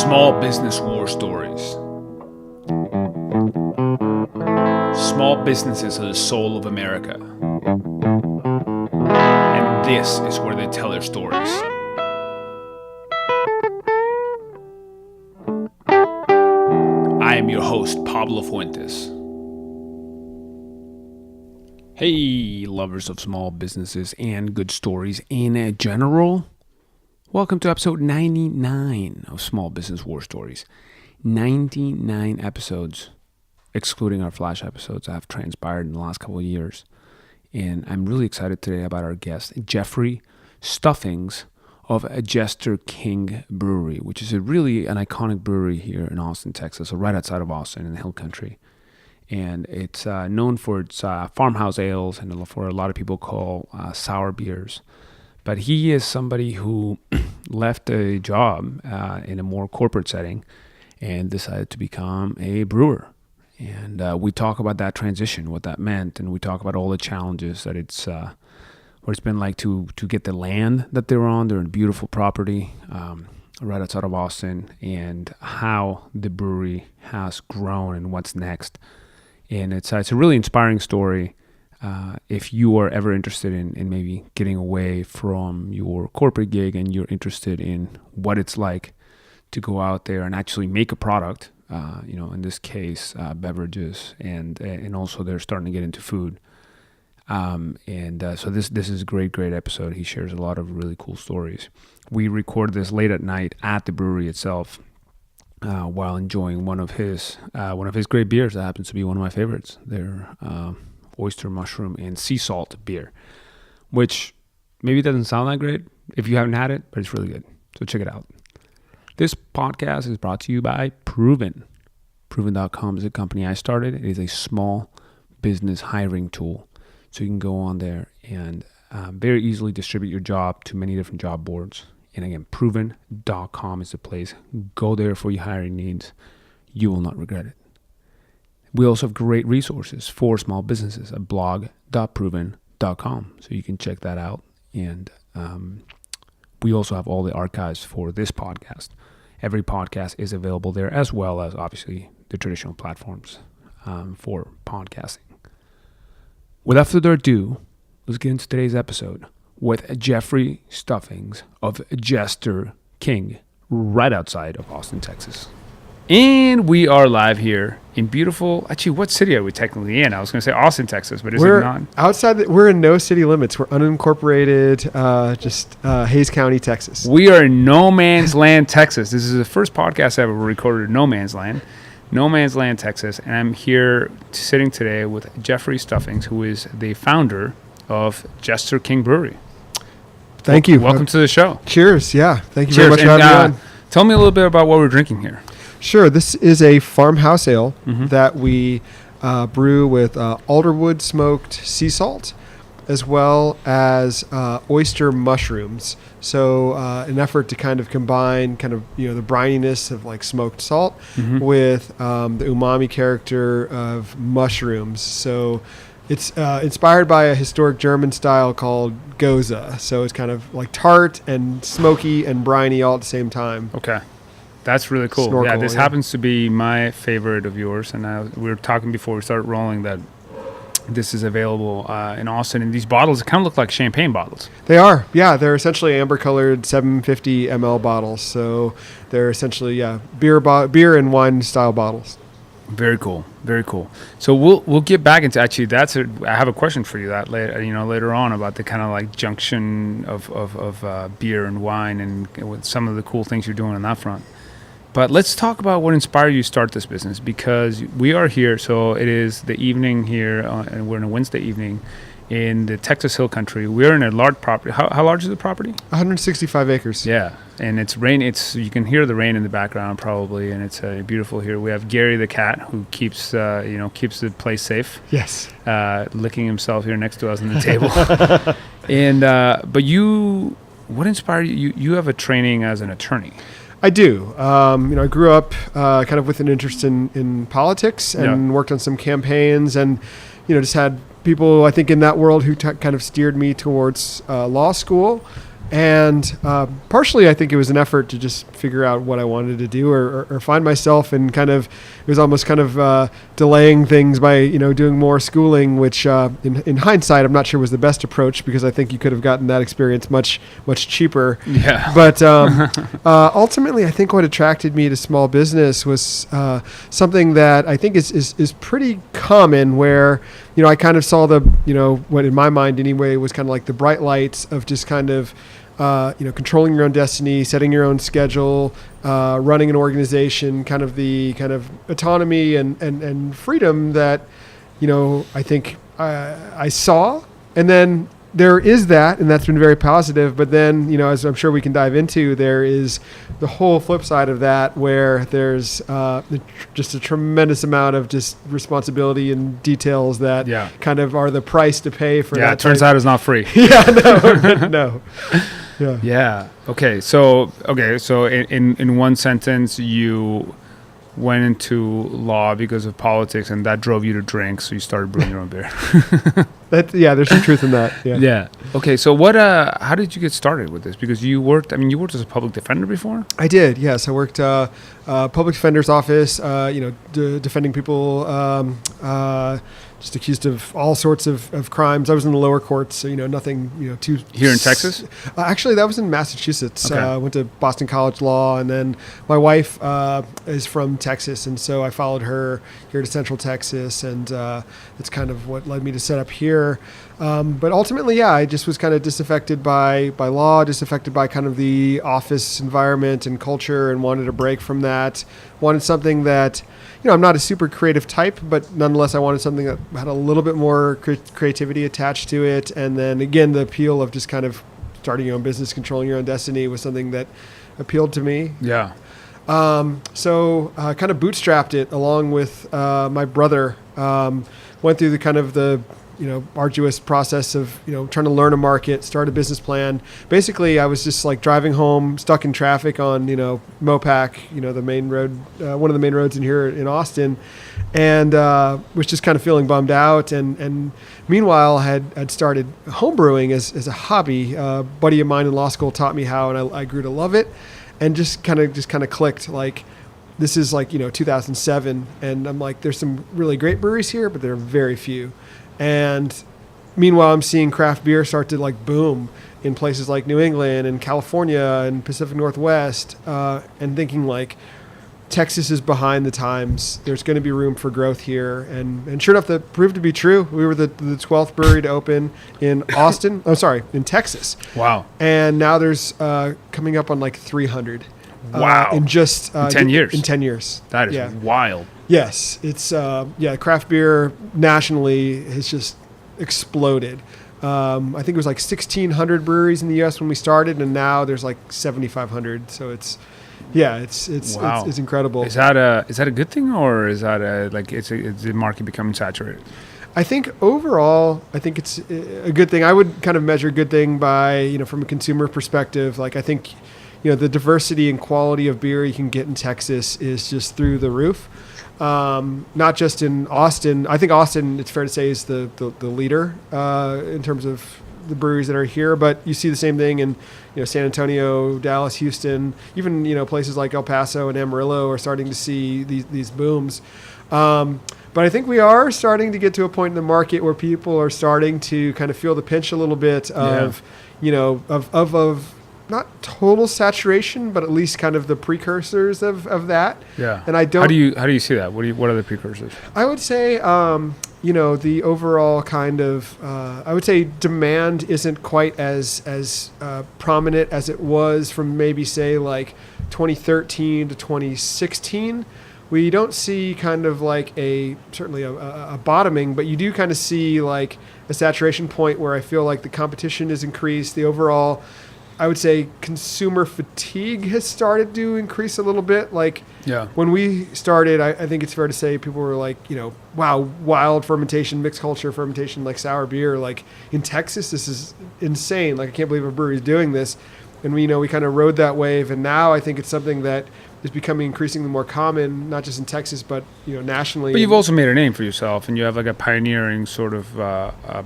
Small business war stories. Small businesses are the soul of America. And this is where they tell their stories. I am your host, Pablo Fuentes. Hey, lovers of small businesses and good stories in general. Welcome to episode 99 of Small Business War Stories. 99 episodes, excluding our flash episodes that have transpired in the last couple of years. And I'm really excited today about our guest, Jeffrey Stuffings of Jester King Brewery, which is really an iconic brewery here in Austin, Texas, so right outside of Austin in the Hill Country. And it's known for its Farmhouse Ales and for a lot of people call sour beers. But he is somebody who left a job in a more corporate setting and decided to become a brewer. And we talk about that transition, what that meant, and we talk about all the challenges that what it's been like to get the land that they're on. They're in a beautiful property right outside of Austin, and how the brewery has grown and what's next. And it's a really inspiring story. If you are ever interested in maybe getting away from your corporate gig and you're interested in what it's like to go out there and actually make a product, in this case, beverages, and also they're starting to get into food. So this is a great episode. He shares a lot of really cool stories. We recorded this late at night at the brewery itself while enjoying one of his great beers that happens to be one of my favorites. They're oyster mushroom and sea salt beer, which maybe doesn't sound that great if you haven't had it, but it's really good. So check it out. This podcast is brought to you by Proven. Proven.com is a company I started. It is a small business hiring tool. So you can go on there and very easily distribute your job to many different job boards. And again, Proven.com is the place. Go there for your hiring needs. You will not regret it. We also have great resources for small businesses at blog.proven.com. So you can check that out. And we also have all the archives for this podcast. Every podcast is available there, as well as obviously the traditional platforms for podcasting. Without further ado, let's get into today's episode with Jeffrey Stuffings of Jester King, right outside of Austin, Texas. And we are live here in beautiful, actually, what city are we technically in? I was going to say Austin, Texas, but is it not? We're in no city limits. We're unincorporated, just Hayes County, Texas. We are in no man's land, Texas. This is the first podcast I ever recorded in no man's land, Texas. And I'm here sitting today with Jeffrey Stuffings, who is the founder of Jester King Brewery. Thank you. Welcome to the show. Cheers. Yeah. Thank you very much for having me on. Tell me a little bit about what we're drinking here. Sure. This is a Farmhouse Ale that we brew with alderwood smoked sea salt, as well as oyster mushrooms. So an effort to kind of combine the brininess of like smoked salt with the umami character of mushrooms. So it's inspired by a historic German style called Goza. So it's kind of like tart and smoky and briny all at the same time. Okay. That's really cool. Snorkel, this happens to be my favorite of yours. And we were talking before we started rolling that this is available in Austin. And these bottles kind of look like champagne bottles. They are. Yeah, they're essentially amber-colored 750 ml bottles. So they're essentially, beer and wine style bottles. Very cool. Very cool. So we'll get back into actually I have a question for you that later on about the kind of like junction of beer and wine and with some of the cool things you're doing on that front. But let's talk about what inspired you to start this business, because we are here. So it is the evening here, and we're on a Wednesday evening in the Texas Hill Country. We're in a large property. How large is the property? 165 acres. Yeah, and it's rain. You can hear the rain in the background probably, and it's beautiful here. We have Gary the cat who keeps the place safe. Yes. Licking himself here next to us on the table. And but what inspired you? You have a training as an attorney. I do. I grew up kind of with an interest in politics and worked on some campaigns, and just had people, I think, in that world who kind of steered me towards law school. And partially, I think it was an effort to just figure out what I wanted to do or find myself, and kind of it was almost kind of delaying things by doing more schooling, which in hindsight I'm not sure was the best approach, because I think you could have gotten that experience much cheaper. Yeah. But ultimately, I think what attracted me to small business was something that I think is pretty common, where I kind of saw the what in my mind anyway was kind of like the bright lights of just kind of controlling your own destiny, setting your own schedule, running an organization, kind of the kind of autonomy and freedom that, I think I saw. And then there is that, and that's been very positive. But then, as I'm sure we can dive into, there is the whole flip side of that, where there's just a tremendous amount of just responsibility and details that kind of are the price to pay for that. Yeah, it turns out it's not free. No. Yeah. Yeah. Okay. So in one sentence, you went into law because of politics, and that drove you to drink. So you started brewing your own beer. There's some truth in that. Yeah. Yeah. Okay. So how did you get started with this? Because you worked as a public defender before? I did. Yes. I worked public defender's office, defending people, just accused of all sorts of crimes. I was in the lower courts, so nothing too. Here in Texas? Actually, that was in Massachusetts. Okay. Went to Boston College Law, and then my wife is from Texas, and so I followed her here to Central Texas, and that's kind of what led me to set up here. But ultimately, I just was kind of disaffected by law, disaffected by kind of the office environment and culture, and wanted a break from that. Wanted something that, I'm not a super creative type, but nonetheless, I wanted something that had a little bit more creativity attached to it. And then again, the appeal of just kind of starting your own business, controlling your own destiny was something that appealed to me. Yeah. So kind of bootstrapped it along with my brother. Went through the kind of the arduous process of trying to learn a market, start a business plan. Basically, I was just like driving home, stuck in traffic on Mopac, the main road, one of the main roads in here in Austin, and was just kind of feeling bummed out. And meanwhile, had started homebrewing as a hobby. A buddy of mine in law school taught me how, and I grew to love it. And just kind of clicked, like, this is like 2007, and I'm like, there's some really great breweries here, but there are very few. And meanwhile, I'm seeing craft beer start to like boom in places like New England and California and Pacific Northwest, and thinking like, Texas is behind the times. There's going to be room for growth here. And sure enough, that proved to be true. We were the 12th brewery to open in Austin. In Texas. Wow. And now there's coming up on like 300. Wow. In just 10 years. In 10 years. That is wild. Yes. It's, craft beer nationally has just exploded. I think it was like 1,600 breweries in the U.S. when we started, and now there's like 7,500. So it's incredible. Is that a good thing, or is that is the market becoming saturated? I think overall, it's a good thing. I would kind of measure good thing by, from a consumer perspective. Like, I think, the diversity and quality of beer you can get in Texas is just through the roof. Not just in Austin. I think Austin, it's fair to say, is the leader in terms of the breweries that are here, but you see the same thing in San Antonio, Dallas, Houston, even places like El Paso and Amarillo are starting to see these booms. But I think we are starting to get to a point in the market where people are starting to kind of feel the pinch a little bit of of not total saturation, but at least kind of the precursors of that. Yeah. And I don't. How do you see that? What are the precursors? I would say the overall kind of, I would say demand isn't quite as prominent as it was from maybe say like 2013 to 2016. We don't see kind of like certainly a bottoming, but you do kind of see like a saturation point where I feel like the competition is increased. The overall, I would say, consumer fatigue has started to increase a little bit. Like, when we started, I think it's fair to say people were like, wow, wild fermentation, mixed culture fermentation, like sour beer. Like in Texas, this is insane. Like, I can't believe a brewery is doing this. And we kind of rode that wave. And now I think it's something that is becoming increasingly more common, not just in Texas, but nationally. But you've also made a name for yourself, and you have like a pioneering sort of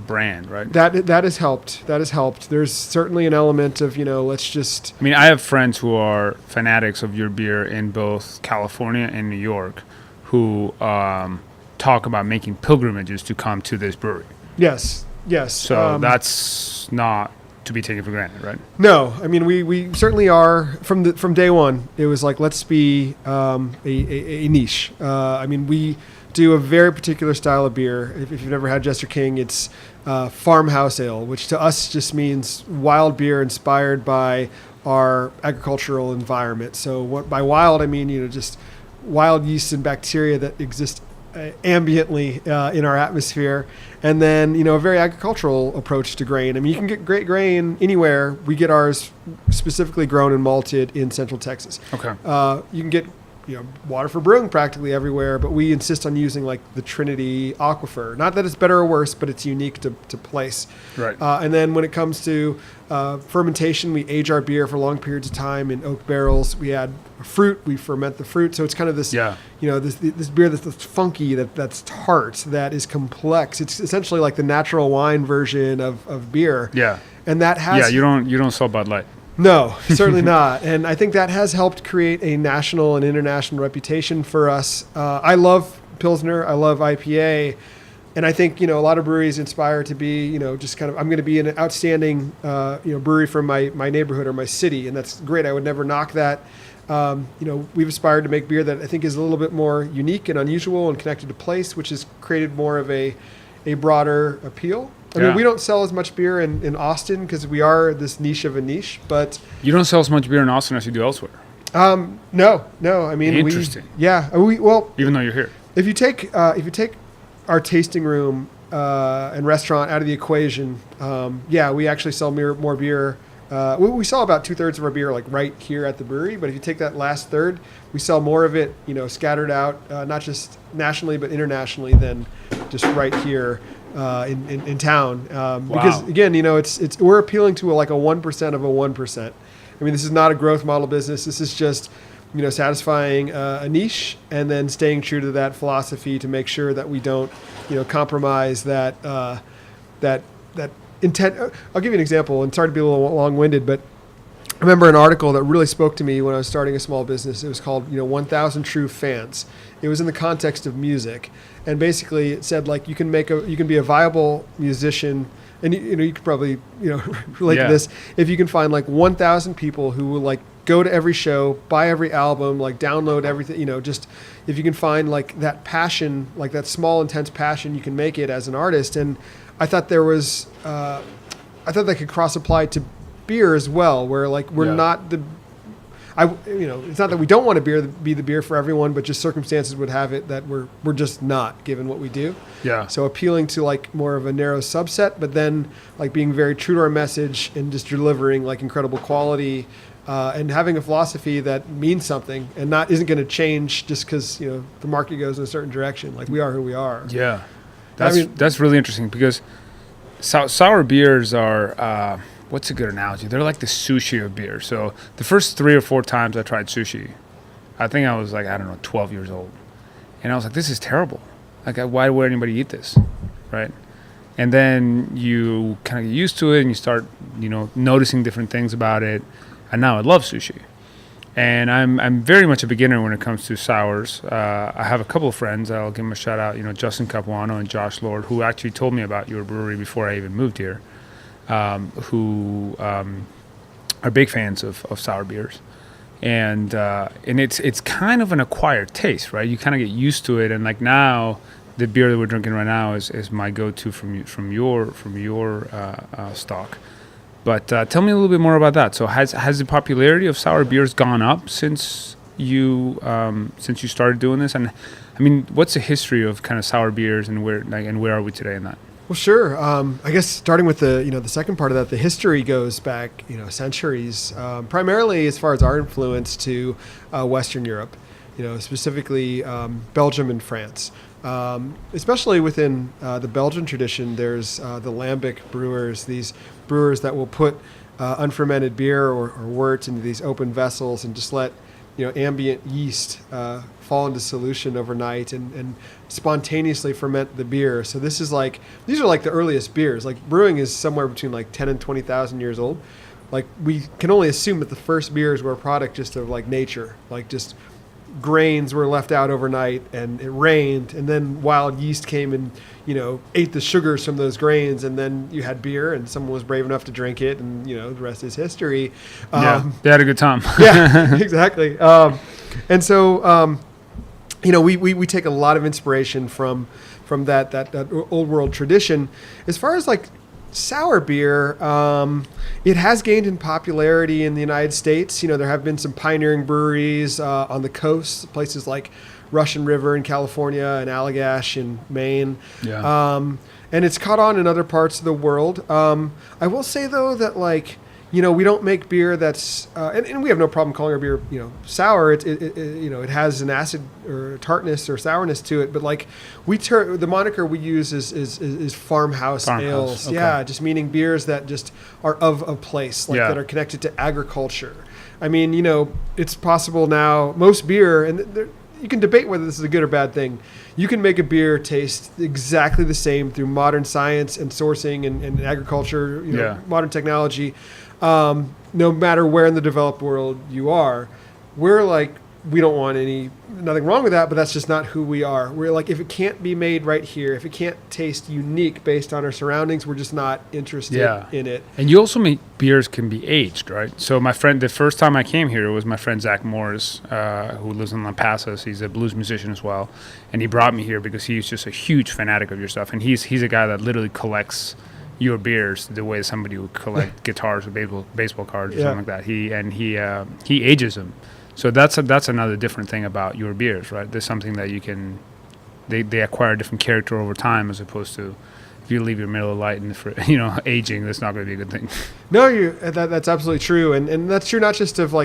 brand, right? That has helped. That has helped. There's certainly an element of let's just. I mean, I have friends who are fanatics of your beer in both California and New York, who talk about making pilgrimages to come to this brewery. Yes. So that's not to be taken for granted, right? No, I mean we certainly are from day one. It was like, let's be a niche. I mean, we do a very particular style of beer. If you've never had Jester King, it's Farmhouse Ale, which to us just means wild beer inspired by our agricultural environment. So what by wild I mean just wild yeast and bacteria that exist ambiently in our atmosphere, and then a very agricultural approach to grain. I mean, you can get great grain anywhere. We get ours specifically grown and malted in Central Texas. Okay. You can get water for brewing practically everywhere, but we insist on using like the Trinity aquifer. Not that it's better or worse, but it's unique to place. Right. And then when it comes to fermentation, we age our beer for long periods of time in oak barrels. We add fruit, we ferment the fruit. So it's kind of this, this beer that's funky, that's tart, that is complex. It's essentially like the natural wine version of beer. Yeah. And that has... Yeah, you don't sell Bud Light. No, certainly not. And I think that has helped create a national and international reputation for us. I love Pilsner. I love IPA. And I think, a lot of breweries aspire to be, just kind of, I'm going to be an outstanding, brewery from my neighborhood or my city. And that's great. I would never knock that. We've aspired to make beer that I think is a little bit more unique and unusual and connected to place, which has created more of a broader appeal. I mean, we don't sell as much beer in Austin because we are this niche of a niche, but... You don't sell as much beer in Austin as you do elsewhere? No. I mean, interesting. Even though you're here. If you take our tasting room and restaurant out of the equation, we actually sell more beer. We sell about 2/3 of our beer like right here at the brewery, but if you take that last third, we sell more of it, scattered out, not just nationally but internationally than just right here. In town, because again, it's we're appealing to like a 1% of a 1%. I mean, this is not a growth model business. This is just satisfying a niche and then staying true to that philosophy to make sure that we don't compromise that intent. I'll give you an example, and sorry to be a little long-winded, but I remember an article that really spoke to me when I was starting a small business. It was called 1,000 True Fans. It was in the context of music, and basically it said like you can be a viable musician, and you could probably relate to this if you can find like 1,000 people who will like go to every show, buy every album, like download everything. Just if you can find like that passion, like that small intense passion, you can make it as an artist. And I thought that could cross apply to beer as well, where like we're not it's not that we don't want to be the beer for everyone, but just circumstances would have it that we're just not, given what we do. Yeah. So appealing to like more of a narrow subset, but then like being very true to our message and just delivering like incredible quality, and having a philosophy that means something and isn't going to change just because the market goes in a certain direction. Like we are who we are. Yeah, that's really interesting because sour beers are. What's a good analogy? They're like the sushi of beer. So the first 3 or 4 times I tried sushi, I think I was like, 12 years old. And I was like, this is terrible. Like, why would anybody eat this? Right? And then you kind of get used to it and you start, noticing different things about it. And now I love sushi. And I'm very much a beginner when it comes to sours. I have a couple of friends. I'll give them a shout out, Justin Capuano and Josh Lord, who actually told me about your brewery before I even moved here. Who are big fans of sour beers, and it's kind of an acquired taste, right? You kind of get used to it, and like now, the beer that we're drinking right now is my go-to from your stock. But tell me a little bit more about that. So has the popularity of sour beers gone up since you started doing this? And I mean, what's the history of kind of sour beers and where are we today in that? Well, sure. I guess starting with the second part of that, the history goes back centuries, primarily as far as our influence to Western Europe, specifically Belgium and France. Especially within the Belgian tradition, there's the lambic brewers, these brewers that will put unfermented beer or wort into these open vessels and just let ambient yeast fall into solution overnight and spontaneously ferment the beer. So these are like the earliest beers. Like brewing is somewhere between like 10 and 20,000 years old. Like we can only assume that the first beers were a product just of like nature, like just grains were left out overnight and it rained, and then wild yeast came and ate the sugars from those grains, and then you had beer and someone was brave enough to drink it, and the rest is history. They had a good time. Yeah, exactly. And so we take a lot of inspiration from that old world tradition. As far as like sour beer, it has gained in popularity in the United States. There have been some pioneering breweries on the coast, places like Russian River in California and Allagash in Maine. Yeah. And it's caught on in other parts of the world. I will say though that we don't make beer that's, and we have no problem calling our beer, sour. It has an acid or tartness or sourness to it, but like the moniker we use is farmhouse ales. Okay. Yeah, just meaning beers that just are of a place, that are connected to agriculture. I mean, it's possible now. Most beer, and you can debate whether this is a good or bad thing. You can make a beer taste exactly the same through modern science and sourcing and agriculture, modern technology. No matter where in the developed world you are, we don't want nothing wrong with that, but that's just not who we are. We're like, if it can't be made right here, if it can't taste unique based on our surroundings, we're just not interested in it. And you also make beers can be aged, right? So the first time I came here, it was my friend Zach Morris, who lives in La Paz. He's a blues musician as well. And he brought me here because he's just a huge fanatic of your stuff. And he's a guy that literally collects your beers the way somebody would collect guitars or baseball cards or something like that. He ages them. So that's another different thing about your beers, right? There's something that they acquire a different character over time, as opposed to if you leave your Miller Lite and aging, that's not going to be a good thing. No, that's absolutely true, and that's true not just of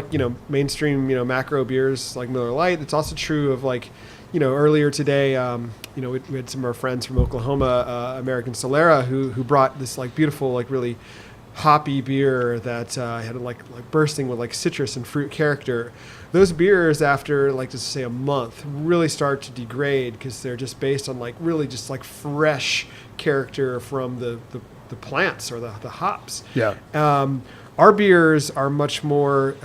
mainstream macro beers like Miller Lite. It's also true of earlier today, we had some of our friends from Oklahoma, American Solera, who brought this beautiful really hoppy beer that had bursting with citrus and fruit character. Those beers, after just say a month, really start to degrade because they're just based on really just fresh character from the plants or the hops. Yeah. Our beers are much more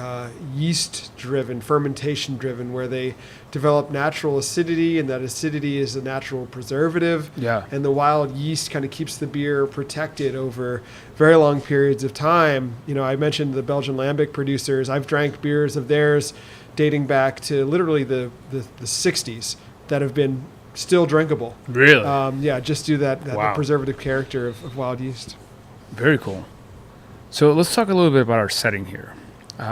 yeast-driven, fermentation-driven, where they develop natural acidity, and that acidity is a natural preservative. Yeah. And the wild yeast kind of keeps the beer protected over very long periods of time. I mentioned the Belgian Lambic producers. I've drank beers of theirs dating back to literally the 60s that have been still drinkable. Really? Just due that Wow. preservative character of wild yeast. Very cool. So let's talk a little bit about our setting here. We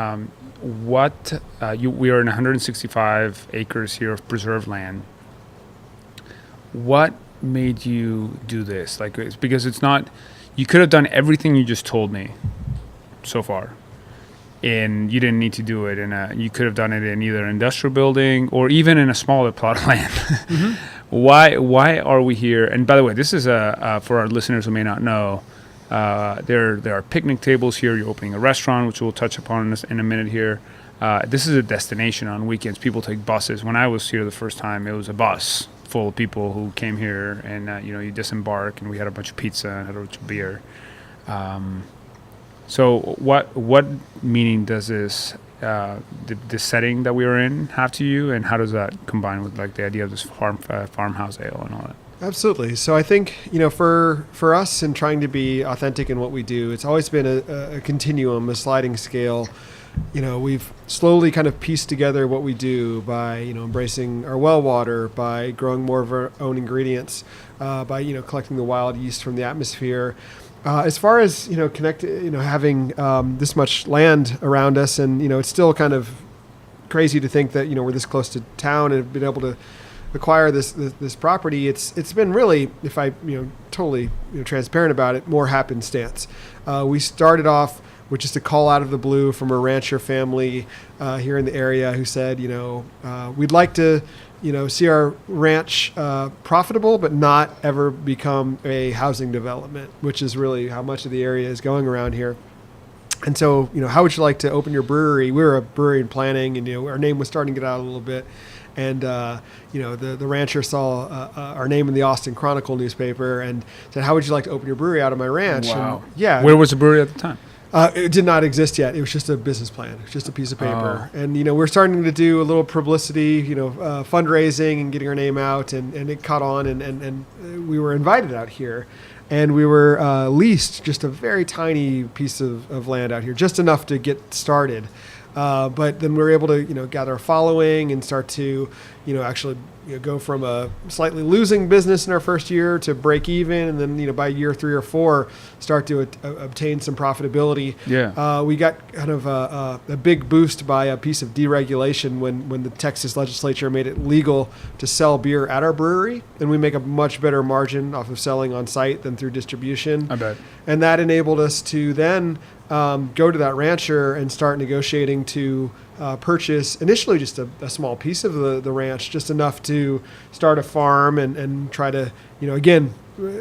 are in 165 acres here of preserved land. What made you do this? It's because it's not. You could have done everything you just told me so far, and you didn't need to do it you could have done it in either an industrial building or even in a smaller plot of land. Mm-hmm. Why are we here? And by the way, this is for our listeners who may not know. There are picnic tables here. You're opening a restaurant, which we'll touch upon in a minute here. This is a destination on weekends. People take buses. When I was here the first time, it was a bus full of people who came here, and you disembark, and we had a bunch of pizza and had a bunch of beer. So what meaning does this the setting that we are in have to you, and how does that combine with the idea of this farmhouse ale and all that? Absolutely. So I think, for us in trying to be authentic in what we do, it's always been a continuum, a sliding scale. We've slowly kind of pieced together what we do by, embracing our well water, by growing more of our own ingredients, by, collecting the wild yeast from the atmosphere. As far as, having this much land around us, and, it's still kind of crazy to think that, we're this close to town and have been able to acquire this property. It's been really, if I totally transparent about it, more happenstance. We started off with just a call out of the blue from a rancher family here in the area who said, we'd like to see our ranch profitable, but not ever become a housing development, which is really how much of the area is going around here. And so, how would you like to open your brewery? We were a brewery in planning, and our name was starting to get out a little bit. And the rancher saw our name in the Austin Chronicle newspaper and said, "How would you like to open your brewery out of my ranch?" Wow. And, yeah. Where was the brewery at the time? It did not exist yet. It was just a business plan. It was just a piece of paper. And, we're starting to do a little publicity, fundraising and getting our name out, and it caught on, and we were invited out here. And we were leased just a very tiny piece of land out here, just enough to get started. But then we were able to, gather a following and start to, actually go from a slightly losing business in our first year to break even. And then, by year 3 or 4, start to obtain some profitability. Yeah. We got kind of a big boost by a piece of deregulation when the Texas legislature made it legal to sell beer at our brewery. And we make a much better margin off of selling on site than through distribution. I bet. And that enabled us to then go to that rancher and start negotiating to purchase initially just a small piece of the ranch, just enough to start a farm and try to, again,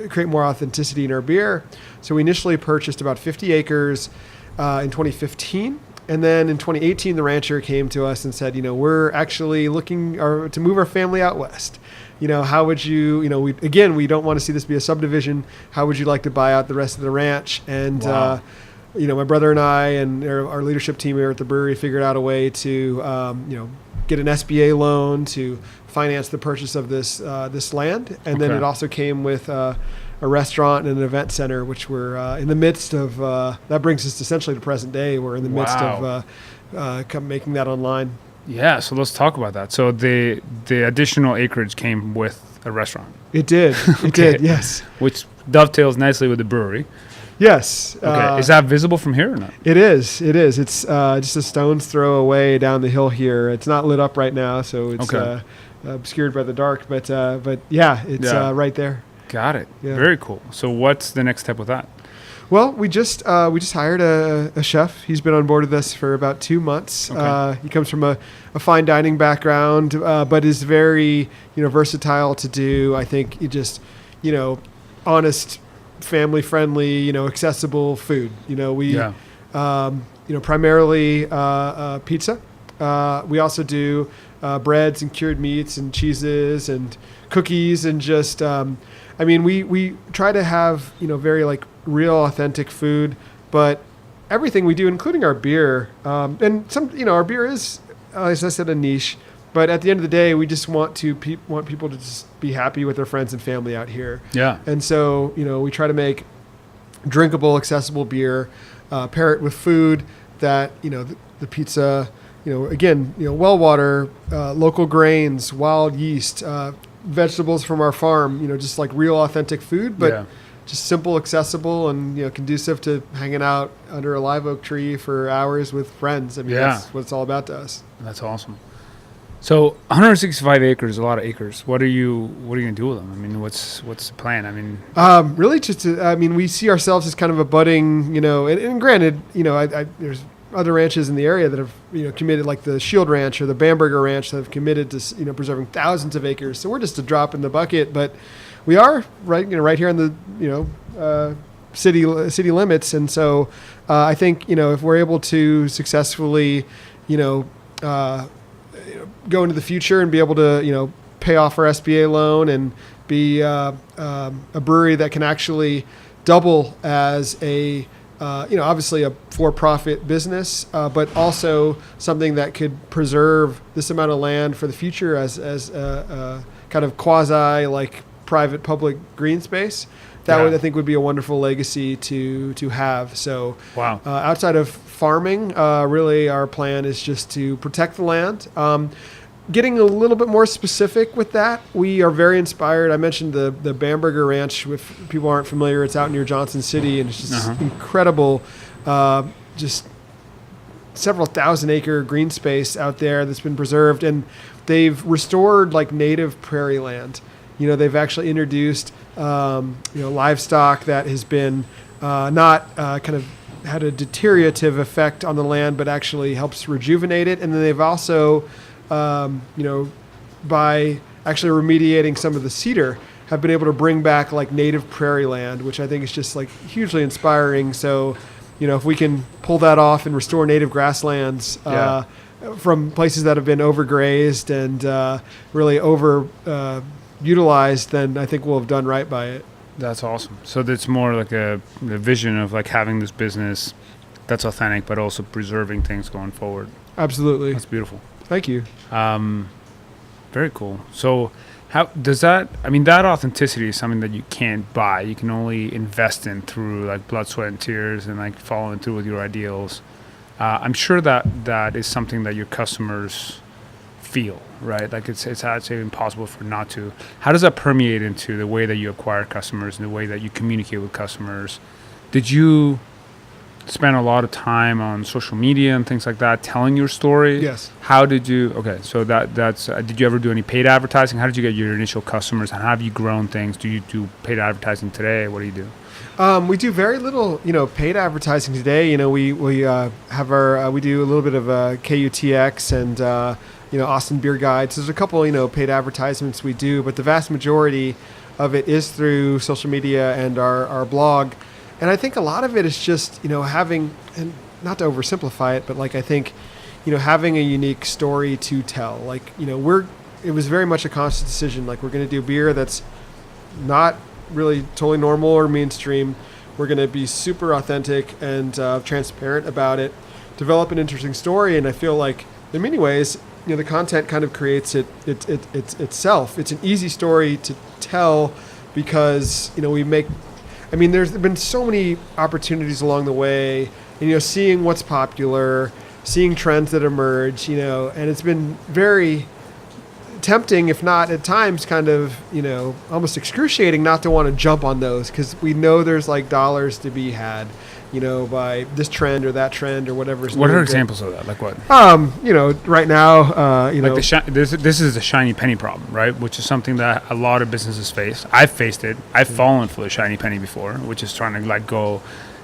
create more authenticity in our beer. So we initially purchased about 50 acres in 2015. And then in 2018, the rancher came to us and said, we're actually looking to move our family out west. How would you, we don't want to see this be a subdivision. How would you like to buy out the rest of the ranch? And, wow. My brother and I and our leadership team here at the brewery figured out a way to, get an SBA loan to finance the purchase of this land. And then it also came with a restaurant and an event center, which we're in the midst of. That brings us essentially to present day. We're in the midst of making that online. Yeah, so let's talk about that. So the additional acreage came with a restaurant. It did. It did, yes. Which dovetails nicely with the brewery. Yes. Okay. Is that visible from here or not? It is. It is. It's just a stone's throw away down the hill here. It's not lit up right now, so it's obscured by the dark. But yeah, it's right there. Got it. Yeah. Very cool. So what's the next step with that? Well, we just hired a chef. He's been on board with us for about 2 months. Okay. He comes from a fine dining background, but is very versatile to do. I think he just honest, family friendly, accessible food. We primarily pizza. We also do breads and cured meats and cheeses and cookies and just we try to have very real authentic food, but everything we do, including our beer, and some our beer is, as I said, a niche. But at the end of the day, we just want people to just be happy with their friends and family out here. Yeah. And so, we try to make drinkable, accessible beer, pair it with food that, the pizza, well water, local grains, wild yeast, vegetables from our farm, just like real authentic food, but just simple, accessible, and, conducive to hanging out under a live oak tree for hours with friends. That's what it's all about to us. That's awesome. So 165 acres is a lot of acres. What are you going to do with them? What's the plan? Really just we see ourselves as kind of a budding, and granted, there's other ranches in the area that have, committed, like the Shield Ranch or the Bamberger Ranch, that have committed to, preserving thousands of acres. So we're just a drop in the bucket, but we are right here in the, city limits. And so, I think, if we're able to successfully, go into the future and be able to, pay off our SBA loan and be a brewery that can actually double as a, obviously a for-profit business, but also something that could preserve this amount of land for the future as a kind of quasi private public green space. That would, I think, would be a wonderful legacy to have. So, wow. Outside of farming, really our plan is just to protect the land. Getting a little bit more specific with that, we are very inspired. I mentioned the Bamberger Ranch. If people aren't familiar, it's out near Johnson City, and it's just incredible, just several thousand acre green space out there that's been preserved, and they've restored native prairie land. They've actually introduced livestock that has been not kind of had a deteriorative effect on the land, but actually helps rejuvenate it. And then they've also, by actually remediating some of the cedar, have been able to bring back native prairie land, which I think is just hugely inspiring. So, if we can pull that off and restore native grasslands from places that have been overgrazed and really over utilized, then I think we'll have done right by it. That's awesome. So that's more like a vision of like having this business that's authentic, but also preserving things going forward. Absolutely. That's beautiful. Thank you. Very cool. So how does that, I mean, that authenticity is something that you can't buy. You can only invest in through like blood, sweat, and tears and like following through with your ideals. I'm sure that is something that your customers feel, right? Like it's actually impossible for not to. How does that permeate into the way that you acquire customers and the way that you communicate with customers? Did you spend a lot of time on social media and things like that telling your story? Yes. How did you, okay, so that's did you ever do any paid advertising? How did you get your initial customers, and how have you grown things? Do you do paid advertising today? What do you do? We do very little, paid advertising today. We have our we do a little bit of KUTX and Austin Beer Guides. There's a couple paid advertisements we do, but the vast majority of it is through social media and our blog. And I think a lot of it is just having, and not to oversimplify it, but like I think having a unique story to tell. Like it was very much a conscious decision. Like we're going to do beer that's not really totally normal or mainstream. We're going to be super authentic and transparent about it, develop an interesting story. And I feel like in many ways, the content kind of creates itself. It's an easy story to tell because, there's been so many opportunities along the way, and, seeing what's popular, seeing trends that emerge, and it's been very tempting, if not at times kind of, almost excruciating not to want to jump on those because we know there's like dollars to be had, by this trend or that trend or whatever. What are examples of that? Like what? Right now, like this is the shiny penny problem, right? Which is something that a lot of businesses face. I've faced it. I've fallen for the shiny penny before, which is trying to like go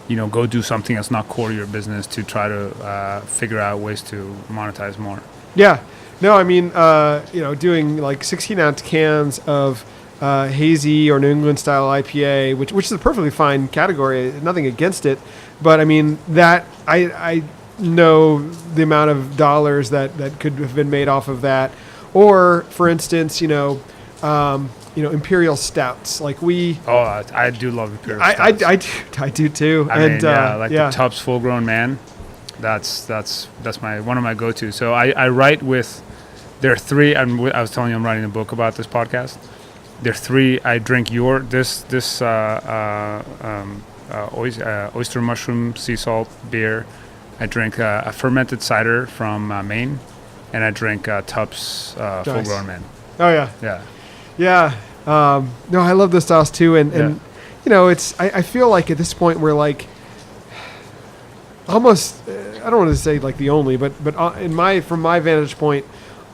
do something that's not core to your business to try to figure out ways to monetize more. Yeah. No, doing like 16-ounce cans of hazy or New England style IPA, which is a perfectly fine category, nothing against it, but that I know the amount of dollars that could have been made off of that, or for instance, imperial stouts. Like I do love imperial stouts. I do too. The Tubbs Full Grown Man. That's one of my go-to. So I write with. There are three. I was telling you I'm writing a book about this podcast. There are three. I drink this oyster mushroom sea salt beer. I drink a fermented cider from Maine, and I drink Tubbs Full Grown Man. Oh yeah. Yeah. No, I love those styles too, and it's. I feel like at this point we're like almost. I don't want to say like the only, but from my vantage point,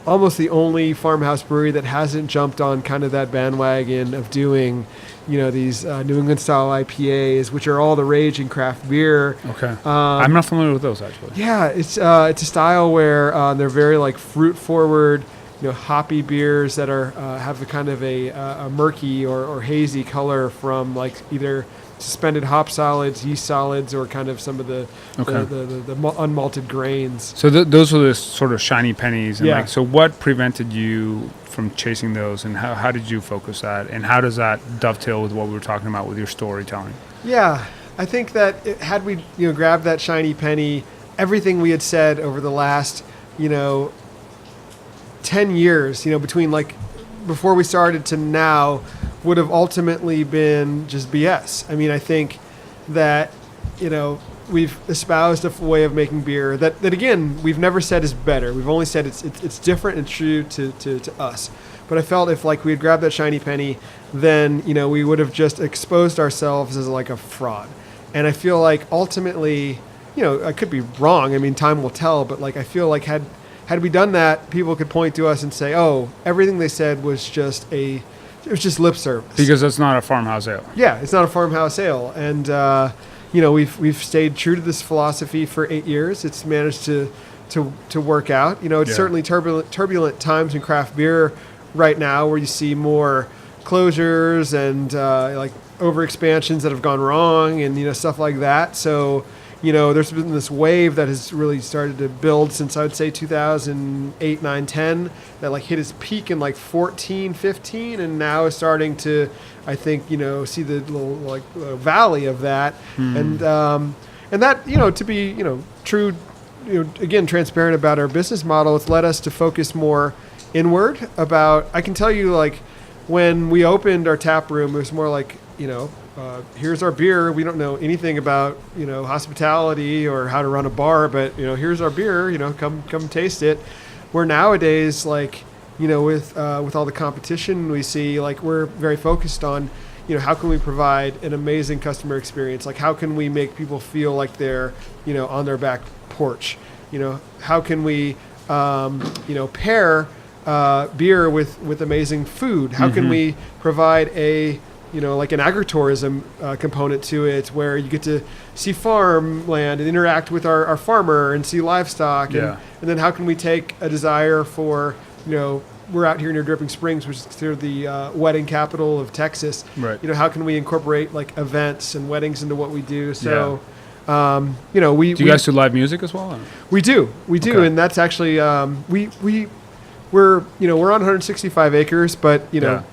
almost the only farmhouse brewery that hasn't jumped on kind of that bandwagon of doing, these New England style IPAs, which are all the rage in craft beer. Okay. I'm not familiar with those actually. Yeah, it's a style where they're very like fruit forward, hoppy beers that are have a kind of a murky or hazy color from like either suspended hop solids, yeast solids, or kind of some of the unmalted grains. So those are the sort of shiny pennies. And yeah. So what prevented you from chasing those, and how did you focus that, and how does that dovetail with what we were talking about with your storytelling? Yeah, I think that had we grabbed that shiny penny, everything we had said over the last 10 years, between like before we started to now, would have ultimately been just BS. I think that, we've espoused a way of making beer that again, we've never said is better. We've only said it's different and true to us. But I felt if like we had grabbed that shiny penny, then, we would have just exposed ourselves as like a fraud. And I feel like ultimately, I could be wrong. Time will tell, but like, I feel like had we done that, people could point to us and say, oh, everything they said was just lip service. Because it's not a farmhouse ale. Yeah, it's not a farmhouse ale. And, we've stayed true to this philosophy for 8 years. It's managed to work out. It's certainly turbulent times in craft beer right now where you see more closures and like over expansions that have gone wrong and, stuff like that. So, there's been this wave that has really started to build since I would say 2008, 9, 10 that like hit its peak in like 14, 15, and now is starting to, I think, see the little like valley of that, and that to be true, again transparent about our business model, it's led us to focus more inward about. I can tell you like when we opened our tap room, it was more like here's our beer. We don't know anything about, hospitality or how to run a bar, but, here's our beer, come taste it. Where nowadays, like, with all the competition we see, like we're very focused on, how can we provide an amazing customer experience? Like how can we make people feel like they're, on their back porch? How can we, pair beer with amazing food? How can we provide a like an agritourism component to it, where you get to see farmland and interact with our farmer and see livestock. And then how can we take a desire for, we're out here near Dripping Springs, which is considered the wedding capital of Texas. Right. How can we incorporate like events and weddings into what we do? So, do you guys do live music as well? We do. Okay. And that's actually, we're on 165 acres, but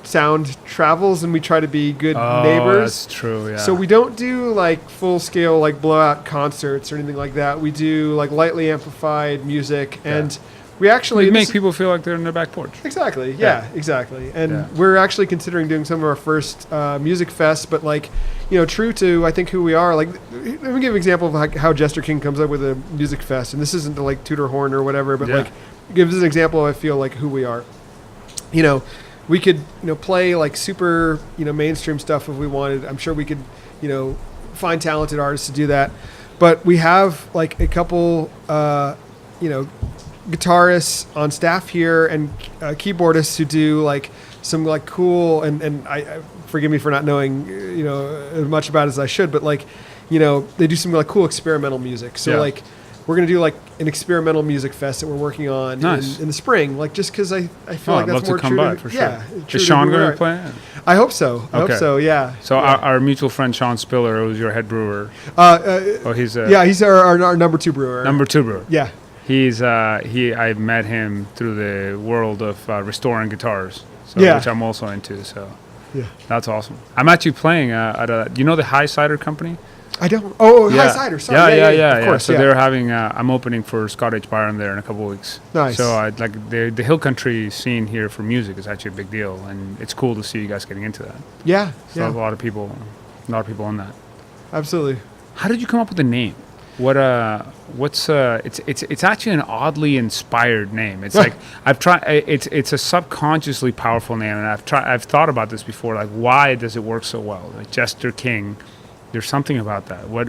sound travels, and we try to be good neighbors. That's true. Yeah. So we don't do like full scale like blowout concerts or anything like that. We do like lightly amplified music, and we actually make people feel like they're in their back porch. Exactly. Yeah. Exactly. And we're actually considering doing some of our first music fests, but like true to I think who we are. Like let me give an example of like how Jester King comes up with a music fest, and this isn't to like toot our horn or whatever, but like. Gives an example. I feel like who we are. We could play like super mainstream stuff if we wanted. I'm sure we could find talented artists to do that. But we have like a couple guitarists on staff here and keyboardists who do like some like cool and I forgive me for not knowing as much about it as I should, but like they do some like cool experimental music. So like. We're going to do like an experimental music fest that we're working on in the spring, like just because I feel like that's more true. I'd love to come by for sure. Yeah, is Sean going to play? I hope so. I hope so. Yeah. So our mutual friend Sean Spiller, who's your head brewer. He's our number 2 brewer. Number 2 brewer. Yeah. I met him through the world of restoring guitars, which I'm also into. So that's awesome. I'm actually playing at the High Cider Company. I don't. Oh, High Cider. Sorry. Yeah. Of course. So they're having. I'm opening for Scott H. Byron there in a couple of weeks. Nice. So I like the Hill Country scene here for music is actually a big deal, and it's cool to see you guys getting into that. Yeah. So a lot of people on that. Absolutely. How did you come up with the name? It's actually an oddly inspired name. It's like I've tried. It's a subconsciously powerful name, and I've thought about this before. Like, why does it work so well? Like Jester King. There's something about that. What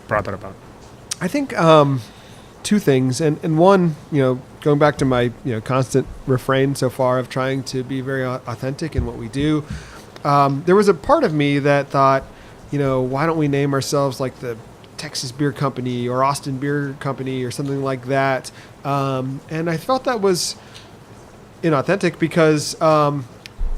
brought that about? I think 2 things, and one, going back to my constant refrain so far of trying to be very authentic in what we do. There was a part of me that thought, why don't we name ourselves like the Texas Beer Company or Austin Beer Company or something like that? And I felt that was inauthentic because I'm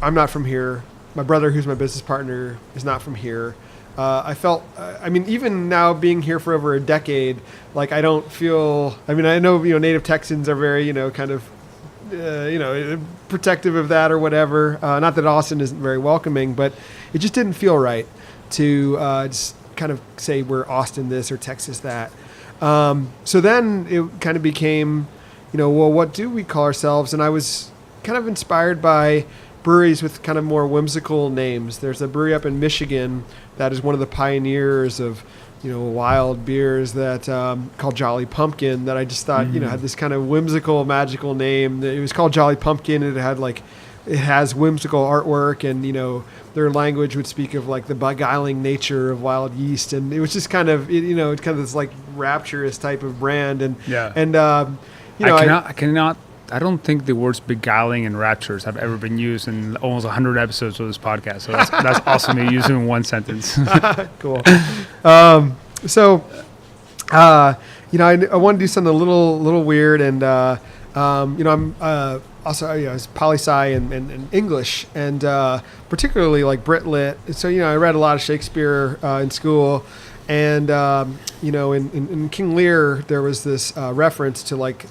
not from here. My brother, who's my business partner, is not from here. I felt, even now being here for over a decade, like I don't feel, I know, native Texans are very, kind of, protective of that or whatever. Not that Austin isn't very welcoming, but it just didn't feel right to just kind of say we're Austin this or Texas that. So then it kind of became, well, what do we call ourselves? And I was kind of inspired by breweries with kind of more whimsical names. There's a brewery up in Michigan that is one of the pioneers of, wild beers that called Jolly Pumpkin that I just thought, had this kind of whimsical, magical name. It was called Jolly Pumpkin, and it has whimsical artwork, and, their language would speak of like the beguiling nature of wild yeast. And it was just kind of, it's kind of this like rapturous type of brand. And, I don't think the words beguiling and raptures have ever been used in almost 100 episodes of this podcast. So that's awesome to use them in one sentence. Cool. I want to do something a little weird, and I'm also I was poli-sci and English, and particularly like Brit Lit. So I read a lot of Shakespeare in school, And in King Lear, there was this reference to like,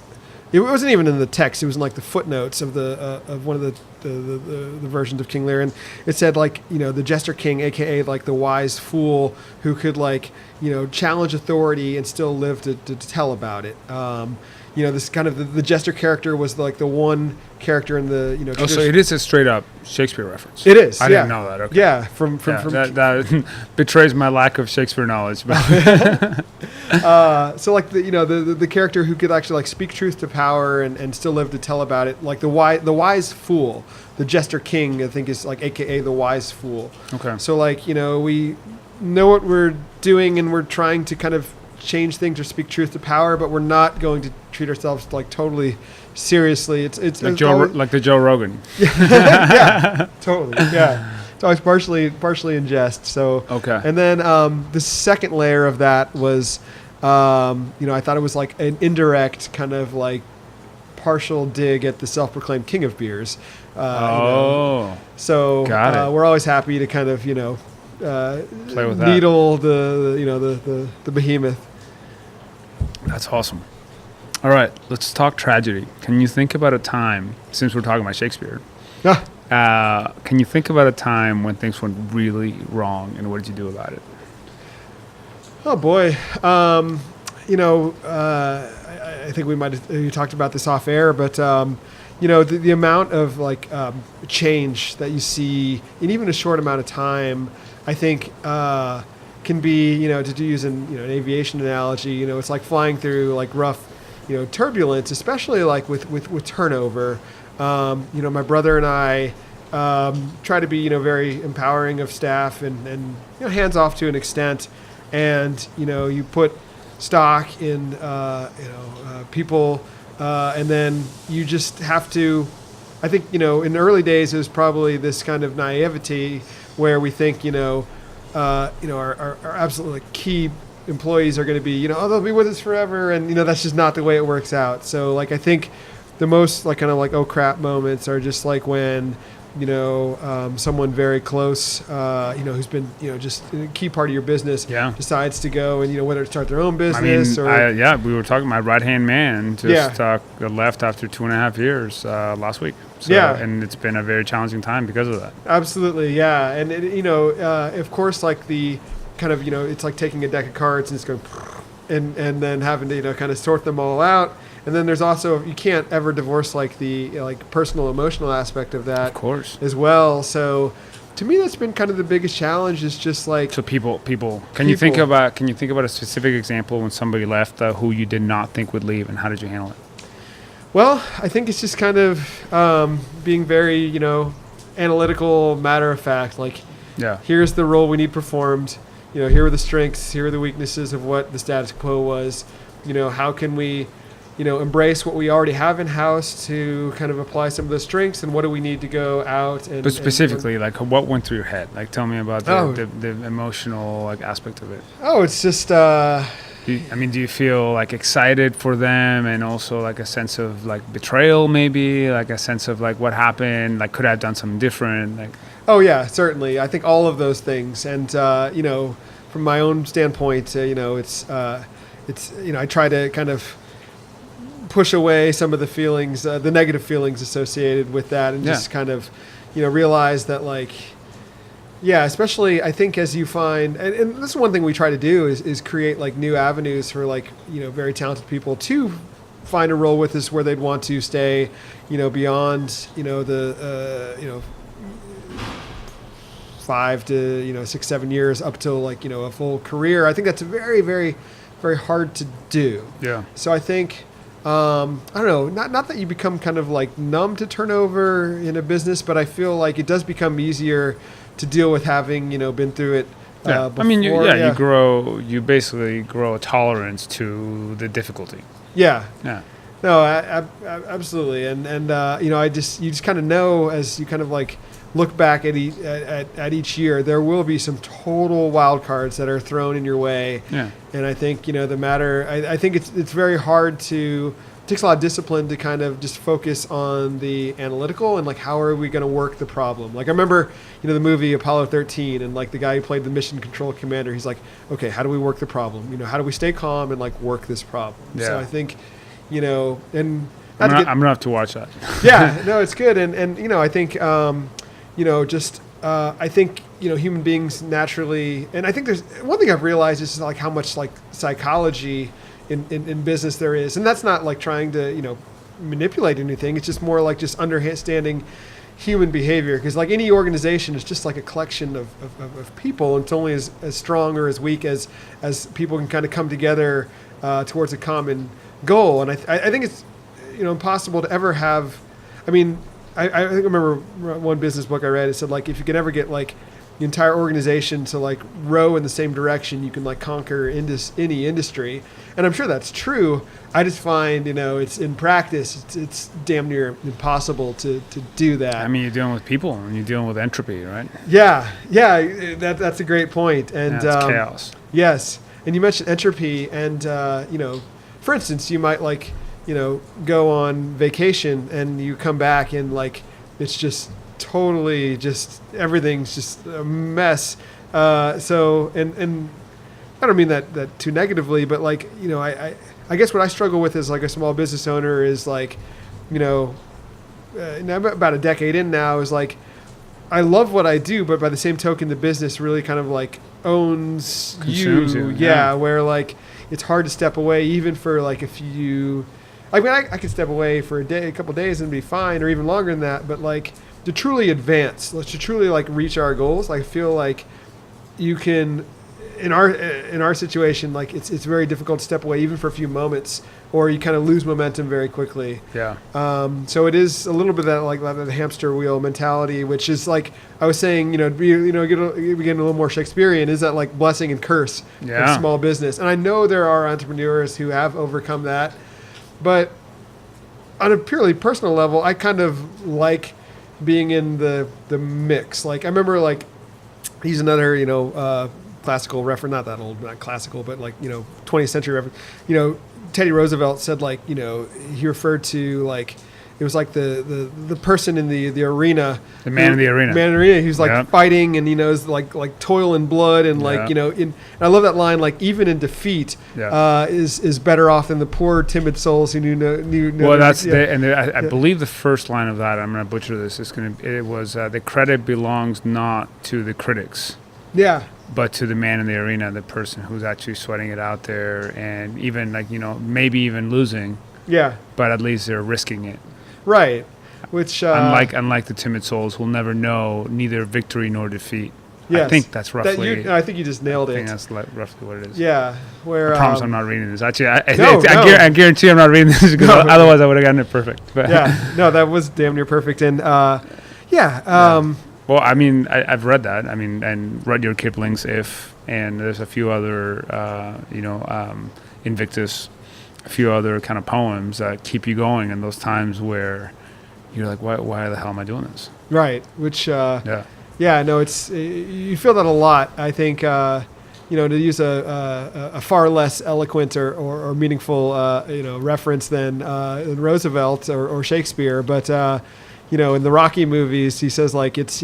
it wasn't even in the text. It was in like the footnotes of the of one of the versions of King Lear, and it said like the Jester King, aka like the wise fool who could like challenge authority and still live to tell about it. This kind of the Jester character was like the one character in the Oh, so it is a straight up Shakespeare reference. It is. I didn't know that. Okay. Yeah, from that betrays my lack of Shakespeare knowledge. So like the character who could actually like speak truth to power and still live to tell about it, like the wise fool, the Jester King, I think is like AKA the wise fool. Okay. So like we know what we're doing and we're trying to kind of change things or speak truth to power, but we're not going to treat ourselves like totally seriously. It's like like the Joe Rogan. Yeah, totally. Yeah, it's always partially in jest. So okay. And then the second layer of that was, I thought it was like an indirect kind of like partial dig at the self-proclaimed king of beers. So we're always happy to kind of play with needle the behemoth. That's awesome. All right, let's talk tragedy. Can you think about a time, since we're talking about Shakespeare, can you think about a time when things went really wrong, and what did you do about it? Oh boy, I think you talked about this off air, but the amount of like change that you see in even a short amount of time, I think can be, to use an aviation analogy, it's like flying through like rough, turbulence, especially like with turnover. My brother and I try to be, very empowering of staff and hands off to an extent. And, you put stock in, people, and then you just have to, I think, in the early days, it was probably this kind of naivety where we think, our absolutely key employees are going to be, they'll be with us forever. And, that's just not the way it works out. So like, I think the most like kind of like, oh crap moments are just like when, someone very close, who's been, just a key part of your business decides to go and, whether to start their own business we were talking, my right-hand man just left after 2.5 years last week. So, and it's been a very challenging time because of that. Absolutely. Yeah. And, of course, like the kind of, it's like taking a deck of cards and it's going and then having to, kind of sort them all out. And then there's also, you can't ever divorce like the like personal emotional aspect of that, of course, as well. So to me, that's been kind of the biggest challenge is just like, so people, can you think about a specific example when somebody left who you did not think would leave, and how did you handle it? Well, I think it's just kind of being very, analytical, matter of fact, like, here's the role we need performed. Here are the strengths, here are the weaknesses of what the status quo was. How can we, embrace what we already have in house to kind of apply some of those strengths, and what do we need to go out and. But specifically, like what went through your head? Like, tell me about the emotional like aspect of it. Oh, it's just. Do you feel like excited for them, and also like a sense of like betrayal, maybe like a sense of like what happened, like could I have done something different, like? Oh yeah, certainly. I think all of those things, and from my own standpoint, it's I try to kind of push away some of the feelings, the negative feelings associated with that, and just kind of, realize that like, especially I think as you find, and this is one thing we try to do is create like new avenues for like, very talented people to find a role with us where they'd want to stay, beyond, the, 5 to 6, 7 years up till like, a full career. I think that's very, very, very hard to do. Yeah. So I think, I don't know, not that you become kind of like numb to turnover in a business, but I feel like it does become easier to deal with having, been through it. Before. You basically grow a tolerance to the difficulty. Yeah. No, absolutely. And you just kind of know as you kind of like look back at each year, there will be some total wild cards that are thrown in your way. Yeah. And I think, I think it's very hard to, it takes a lot of discipline to kind of just focus on the analytical and like, how are we going to work the problem? Like I remember, the movie Apollo 13 and like the guy who played the mission control commander, he's like, okay, how do we work the problem? How do we stay calm and like work this problem? Yeah. So I think, and I'm gonna have to watch that. yeah, no, it's good. And I think, I think, human beings naturally, and I think there's one thing I've realized is like how much like psychology in business there is. And that's not like trying to, manipulate anything. It's just more like just understanding human behavior. Because like any organization is just like a collection of people. And it's only as strong or as weak as people can kind of come together towards a common goal. And I think it's, impossible to ever have, I think I remember one business book I read, it said like, if you can ever get like the entire organization to like row in the same direction, you can like conquer any industry. And I'm sure that's true. I just find, it's in practice, it's damn near impossible to do that. I mean, you're dealing with people and you're dealing with entropy, right? Yeah. That's a great point. And it's chaos. Yes. And you mentioned entropy and, for instance, you might like, go on vacation and you come back and like, it's just totally just, everything's just a mess. So, and I don't mean that too negatively, but like, I guess what I struggle with as like a small business owner is like, I'm about a decade in now, is like, I love what I do, but by the same token, the business really kind of like consumes you. Yeah. Where like, it's hard to step away even for like a few, I could step away for a couple of days and be fine, or even longer than that. But like to truly advance, to truly like reach our goals, I feel like you can, in our situation, like it's very difficult to step away even for a few moments, or you kind of lose momentum very quickly. Yeah. So it is a little bit of that like the hamster wheel mentality, which is like I was saying, get a little more Shakespearean. Is that like blessing and curse of small business? And I know there are entrepreneurs who have overcome that. But on a purely personal level, I kind of like being in the mix. Like I remember like he's another, classical reference, not that old, not classical, but like, 20th century reference. Teddy Roosevelt said like, he referred to like, it was like the person in the arena. The man in the arena. Man in the arena. He was like fighting and, is like toil and blood and like, and I love that line, like even in defeat is better off than the poor timid souls who knew. Well, I believe the first line of that, I'm going to butcher this, it was the credit belongs not to the critics. Yeah. But to the man in the arena, the person who's actually sweating it out there and even like, maybe even losing. Yeah. But at least they're risking it. Right, which unlike the timid souls who'll never know neither victory nor defeat. Yes. I think that's roughly. I think you just nailed it. I think that's roughly what it is. Yeah, I promise I'm not reading this. Actually, I guarantee I'm not reading this because otherwise I would have gotten it perfect. But that was damn near perfect. And well, I mean, I've read that. I mean, and Rudyard Kipling's If, and there's a few other, Invictus. A few other kind of poems that keep you going in those times where you're like, why the hell am I doing this? Right. Which, it's, you feel that a lot. I think, to use a far less eloquent or meaningful, reference than Roosevelt or Shakespeare. But, in the Rocky movies, he says like, it's,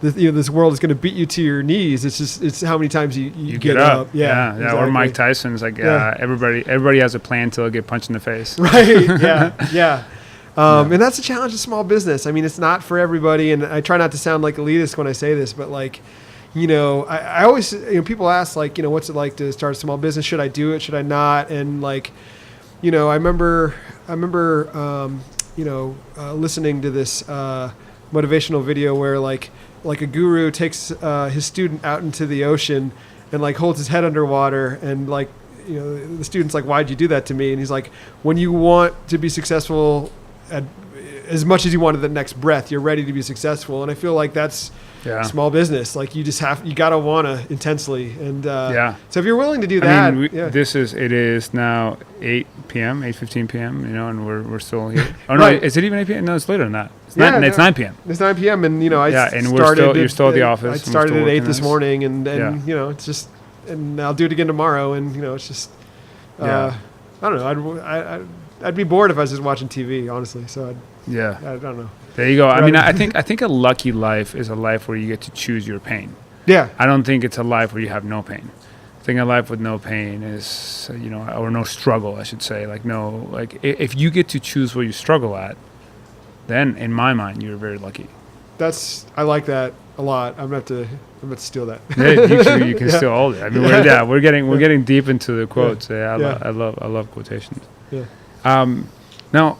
this world is going to beat you to your knees. It's how many times you get up. Yeah. Exactly. Or Mike Tyson's like, everybody has a plan till they get punched in the face. Right. Yeah. And that's a challenge of small business. I mean, it's not for everybody. And I try not to sound like elitist when I say this, but like, I always, people ask like, what's it like to start a small business? Should I do it? Should I not? And like, I remember, listening to this motivational video where like a guru takes his student out into the ocean and like holds his head underwater and like, the student's like, why'd you do that to me? And he's like, when you want to be successful as much as you want at the next breath, you're ready to be successful. And I feel like that's small business. Like you gotta wanna intensely. And so if you're willing to do that, it is now 8 p.m., 8:15 p.m. And we're still here. Oh no, is it even 8 p.m.? No, it's later than that. It's 9 p.m. It's 9 p.m. And you're still at the office. I started at 8 this morning, and it's just, and I'll do it again tomorrow. And it's just, I don't know. I'd be bored if I was just watching TV, honestly. So I don't know. There you go. I mean, I think a lucky life is a life where you get to choose your pain. Yeah. I don't think it's a life where you have no pain. I think a life with no pain is, or no struggle, I should say. If you get to choose what you struggle at, then in my mind, you're very lucky. I like that a lot. I'm about to steal that. Yeah, you can steal all of it. I mean, we're getting deep into the quotes. I love quotations. Yeah. Now,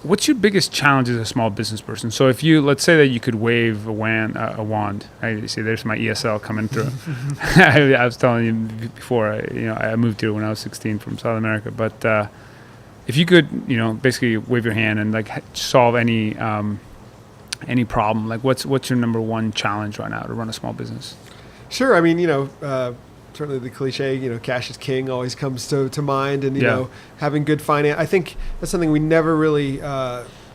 what's your biggest challenge as a small business person? So if let's say that you could wave a wand. I see, there's my ESL coming through. I was telling you before, I moved here when I was 16 from South America. But if you could, basically wave your hand and solve any problem, what's your number one challenge right now to run a small business? Sure. I mean, certainly the cliche, cash is king always comes to mind, and having good finance. I think that's something we never really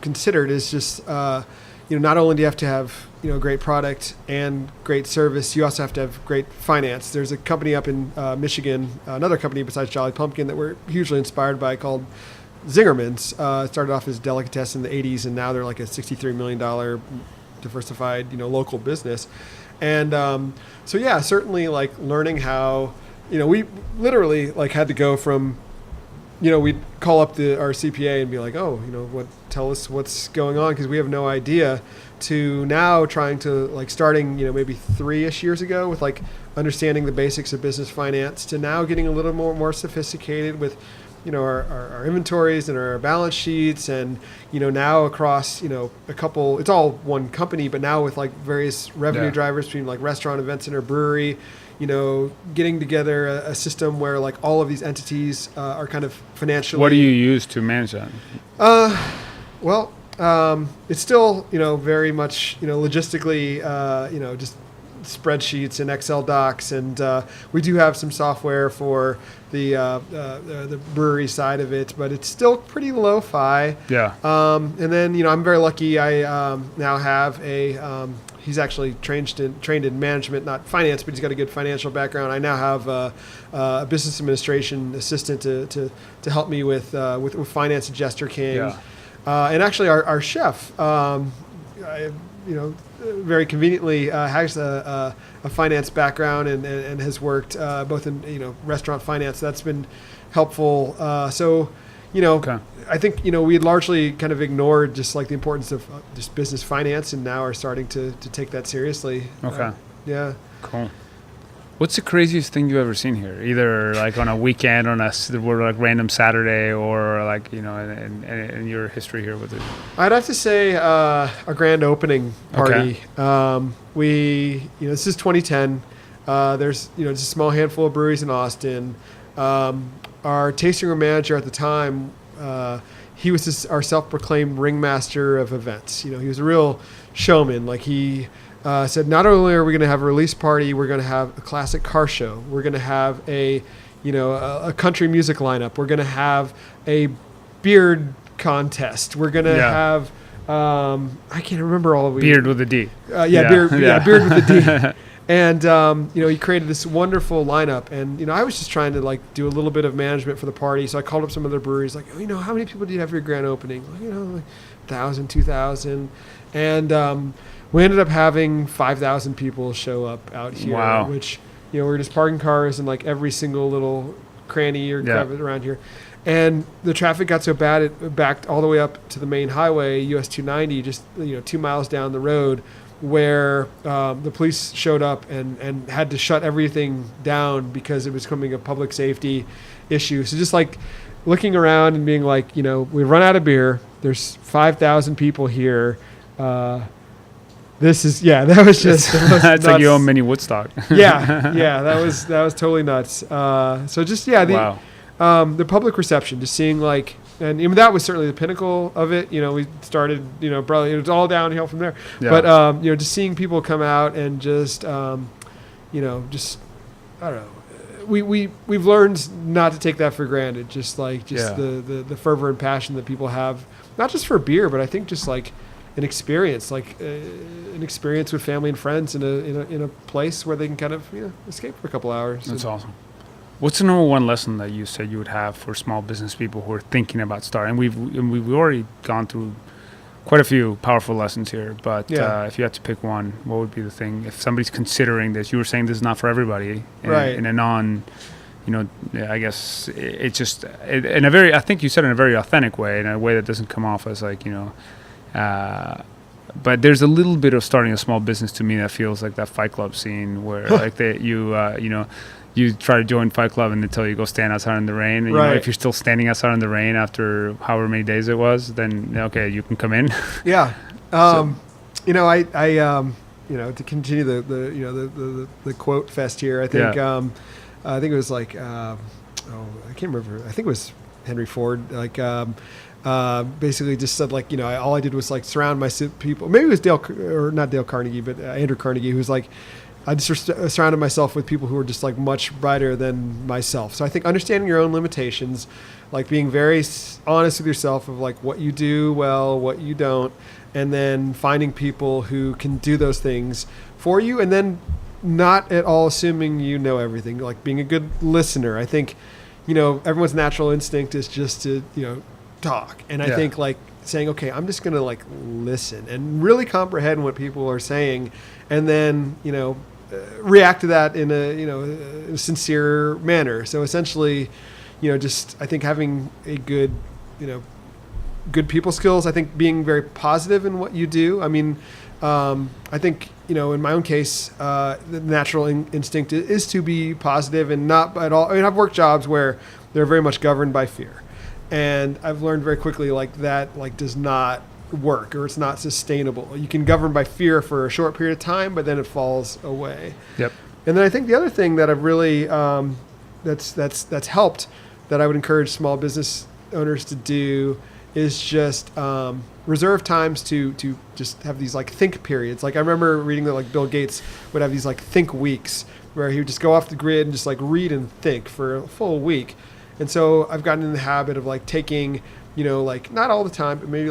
considered. Is just not only do you have to have great product and great service, you also have to have great finance. There's a company up in Michigan, another company besides Jolly Pumpkin that we're hugely inspired by called Zingerman's. Started off as delicatessen in the 80s, and now they're like a $63 million diversified local business. And certainly learning how, we literally had to go from, we'd call up our CPA and be like, tell us what's going on, because we have no idea, to now trying to starting, maybe 3-ish years ago with understanding the basics of business finance, to now getting a little more sophisticated with our inventories and our balance sheets, and now across a couple, it's all one company, but now with various revenue drivers between restaurant, event center, brewery, getting together a system where all of these entities are kind of financially. What do you use to manage that? It's still very much logistically just spreadsheets and Excel docs, and we do have some software for the brewery side of it, but it's still pretty lo-fi. And then I'm very lucky. I now have he's actually trained in management, not finance, but he's got a good financial background. I now have a business administration assistant to help me with finance at Jester King. And actually our chef, very conveniently has a finance background and has worked both in restaurant finance. That's been helpful. I think we had largely kind of ignored just the importance of just business finance, and now are starting to take that seriously. Cool. What's the craziest thing you've ever seen here? Either on a weekend, on a random Saturday, or in your history here with it? I'd have to say a grand opening party. This is 2010. There's just a small handful of breweries in Austin. Our tasting room manager at the time, he was our self-proclaimed ringmaster of events. He was a real showman. He said, not only are we going to have a release party, we're going to have a classic car show. We're going to have a country music lineup. We're going to have a beard contest. We're going to have, I can't remember all of it. Beard with a D. Beard with a D. And, he created this wonderful lineup. And, I was just trying to do a little bit of management for the party. So I called up some other breweries, how many people do you have for your grand opening? 1,000, 2,000. And, we ended up having 5,000 people show up out here, which, we're just parking cars in every single little cranny or crevice around here. And the traffic got so bad, it backed all the way up to the main highway, US 290, just, 2 miles down the road, where the police showed up and had to shut everything down because it was becoming a public safety issue. So just looking around and being we run out of beer. There's 5,000 people here. That was just that's nuts. like your own mini Woodstock. that was totally nuts. The public reception, just seeing And even that was certainly the pinnacle of it. We started, probably it was all downhill from there. Yeah. But just seeing people come out and just, just I don't know. We've learned not to take that for granted. Just the fervor and passion that people have, not just for beer, but I think just like an experience, an experience with family and friends in a place where they can kind of escape for a couple hours. That's awesome. What's the number one lesson that you said you would have for small business people who are thinking about starting? We've already gone through quite a few powerful lessons here, but if you had to pick one, what would be the thing? If somebody's considering this, you were saying this is not for everybody, right? In a non, I guess it's just in a very, I think you said in a very authentic way, in a way that doesn't come off as like, but there's a little bit of starting a small business to me that feels like that Fight Club scene where like you try to join Fight Club and they tell you go stand outside in the rain. And, right. If you're still standing outside in the rain after however many days it was, then okay, you can come in. Yeah. To continue the quote fest here, I think I think it was like I can't remember. I think it was Henry Ford. Like basically just said like all I did was like surround my people. Maybe it was not Dale Carnegie, but Andrew Carnegie, who's like, I just surrounded myself with people who were just like much brighter than myself. So I think understanding your own limitations, like being very honest with yourself of like what you do well, what you don't, and then finding people who can do those things for you, and then not at all assuming you know everything, like being a good listener. I think, everyone's natural instinct is just to, talk. And I think like saying, okay, I'm just going to like listen and really comprehend what people are saying, and then, react to that in a sincere manner. So essentially, just I think having a good, good people skills. I think being very positive in what you do. I mean, I think in my own case, the natural instinct is to be positive and not at all. I mean, I've worked jobs where they're very much governed by fear, and I've learned very quickly like that does not work, or it's not sustainable. You can govern by fear for a short period of time, but then it falls away. Yep. And then I think the other thing that I've really that's helped, that I would encourage small business owners to do, is just reserve times to just have these like think periods. Like I remember reading that like Bill Gates would have these like think weeks where he would just go off the grid and just like read and think for a full week. And so I've gotten in the habit of like taking, like not all the time, but maybe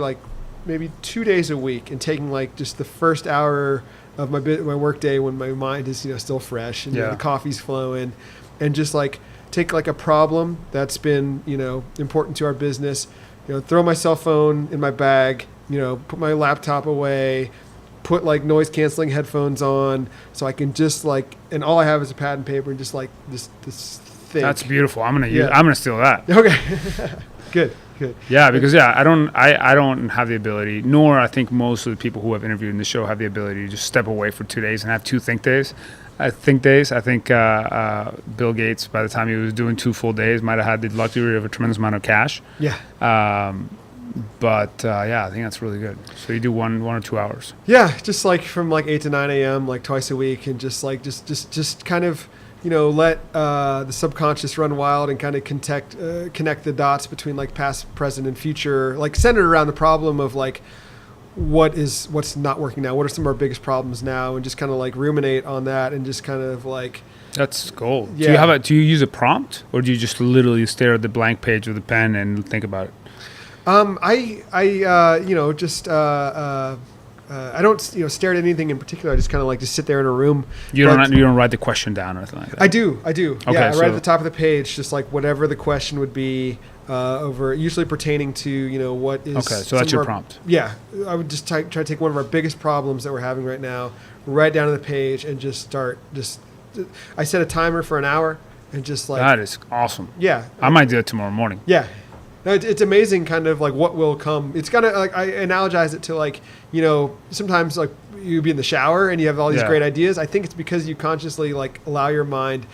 2 days a week, and taking like just the first hour of my work day when my mind is still fresh and the coffee's flowing, and just like take like a problem that's been important to our business, throw my cell phone in my bag, put my laptop away, put like noise canceling headphones on, so I can just like, and all I have is a pad and paper, and just like this thing. That's beautiful. I'm gonna steal that. Okay. Good. Yeah, because I don't have the ability, nor I think most of the people who have interviewed in the show have the ability to just step away for 2 days and have 2 think days. I think Bill Gates, by the time he was doing 2 full days, might have had the luxury of a tremendous amount of cash. Yeah. But I think that's really good. So you do 1 or 2 hours. Yeah, just like from like 8 to 9 a.m. like twice a week, and just like just kind of let the subconscious run wild, and kind of connect the dots between like past, present, and future, like centered around the problem of like what's not working now, what are some of our biggest problems now, and just kind of like ruminate on that, and just kind of like. That's gold. Yeah. Do you use a prompt, or do you just literally stare at the blank page with a pen and think about it? I don't stare at anything in particular. I just kind of like to sit there in a room. You don't write the question down or anything like that? I do. Okay, I write at the top of the page, just like whatever the question would be, usually pertaining to what is. Okay, so that's your prompt. Yeah, I would just try to take one of our biggest problems that we're having right now, write down on the page, and just start. I set a timer for an hour, and just like. That is awesome. Yeah, I might do it tomorrow morning. Yeah. No, it's amazing, kind of like what will come. It's kind of like I analogize it to like sometimes like you be in the shower and you have all these great ideas. I think it's because you consciously like allow your mind